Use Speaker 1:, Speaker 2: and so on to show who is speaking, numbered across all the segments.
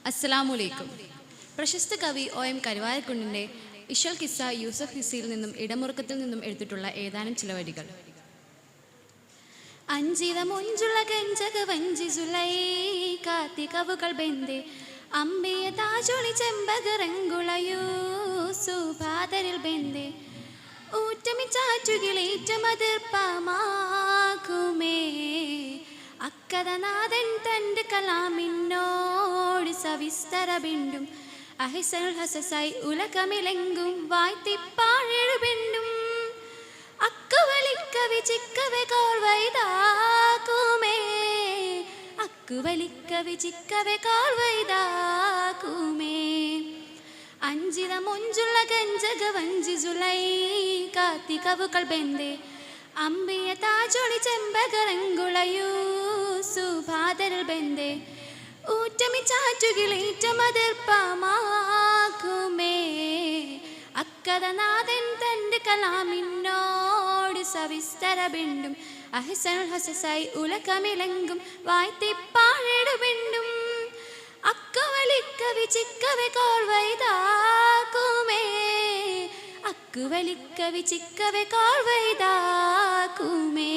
Speaker 1: അസ്സലാമലൈക്കും. പ്രശസ്ത കവി OM കരുവാരക്കുണ്ടിൻ്റെ ഇശൽ കിസ്സ യൂസഫ് ഹിസിയിൽ നിന്നും ഇടമുറുക്കത്തിൽ നിന്നും എടുത്തിട്ടുള്ള ഏതാനും ചില വരികൾ. അഞ്ചിത മുഞ്ചുള്ള കഞ്ചക വഞ്ചി സുലൈ കാത്തി കവുകൾ ബെന്തെ അമ്പിയ താജൊളി ചെമ്പകറങ്കുളയൂ സുഭാതരിൽ ബെന്തെ ഊറ്റമി ചാറ്റുകിലേറ്റമതിർപ്പമാകുമേ അക്കഥനാഥൻ തൻ്റെ കലാമിന്നോട് സവിസ്തര ബിണ്ടും അഹിസൽ ഹസസായി ഉലകമിലെങ്കും വായ്ത്തിപ്പാഴെഴു ബിണ്ടും അക്കുവലിക്കവി ചിക്കവെ കോർവൈതാക്കുമേ അക്കുവലിക്കവി ചിക്കവെ കോർവൈതാക്കുമേ അഞ്ചിത മുഞ്ചുള്ള കഞ്ചക വഞ്ചി സുലൈ കാത്തി കവുകൾ ബെന്തെ അമ്പിയ താജൊളി ചെമ്പകറങ്കുളയൂ സുഭാതരിൽ ബെന്തെ ഊറ്റമി ചാറ്റുകിലേറ്റമതിർപ്പമാകുമേ അക്കഥനാഥൻ തൻ്റെ കലാമിന്നോട് സവിസ്തര ബിണ്ടും അഹിസൽ ഹസസായി ഉലകമിലെങ്കും വായ്ത്തിപ്പാഴെടു ബിണ്ടും അക്കുവലിക്കവി ചിക്കവെ കോർവൈതാക്കുമേ അക്കുവലിക്കവി ചിക്കവെ കോർവൈതാക്കുമേ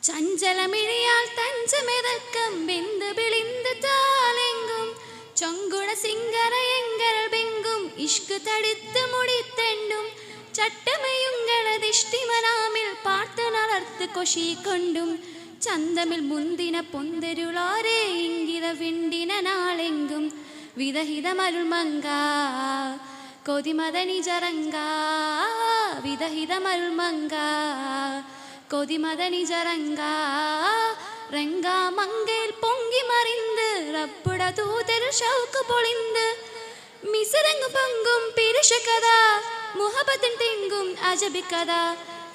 Speaker 1: ചഞ്ചലമിഴിയാൽ തഞ്ചമിറക്കം ബിന്ദു ബിളിന്ത് താലെങ്കും ചൊങ്കുണ സിംഗറയങ്കൽ ബെങ്കും ഇഷ്ക് തടുത്ത് മുടിത്തെണ്ടും ചട്ടമയുങ്ങളതിഷ്ടിമനാമിൽ പാർത്ത് നടർത്ത് കൊശിക്കൊണ്ടും ചന്തമിൽ മുന്തിന പൊന്തരുളോരേ ഇംഗിത വിണ്ടിന നാളെങ്കും വിദഹിതമരുൾമങ്ക കൊതിമദനിജറങ്ക വിദഹിതമരുൾമങ്ക കൊതിമദനിജറങ്ക രംഗാ മങ്കയിൽ പൊങ്കി മറിந்து റബ്ബുട തൂതരു ഷൗക്ക് പൊളിந்து മിസരങ്ങു പൊങ്കും പിരുഷ കഥ മുഹബത്തിൻ തെങ്കും അജബി കഥ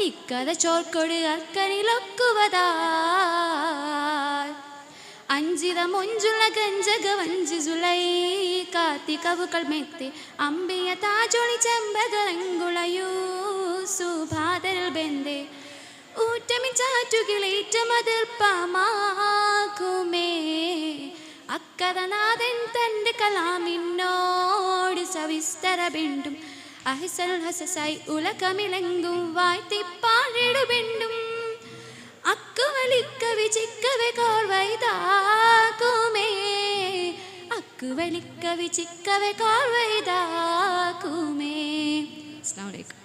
Speaker 1: ഇക്കഥ ചോർക്കൊട് അർക്കനിലൊക്കുവതാ അഞ്ചിത മൊഞ്ചുള്ള കഞ്ചക വഞ്ചി സുലൈ കാത്തി കവുകൾ മെത്തെ അമ്പിയ താജൊളി ചെമ്പകറങ്കുളയൂ സുഭാതരിൽ ബെന്തെ ഊറ്റമി ചാറ്റുകിലേറ്റമതിർപ്പമാകുമേ അക്കഥനാഥൻ തൻ്റെ കലാമിന്നോട് സവിസ്തര ബിണ്ടും അഹിസൽ ഹസസായി ഉലകമിലെങ്കും വായ്ത്തിപ്പാഴെടു ബിണ്ടും അക്കുവലിക്കവി ചിക്കവെ കോർവൈതാക്കുമേ അക്കുവലിക്കവി ചിക്കവെ കോർവൈതാക്കുമേ. അസ്സലാമു അലൈക്കും.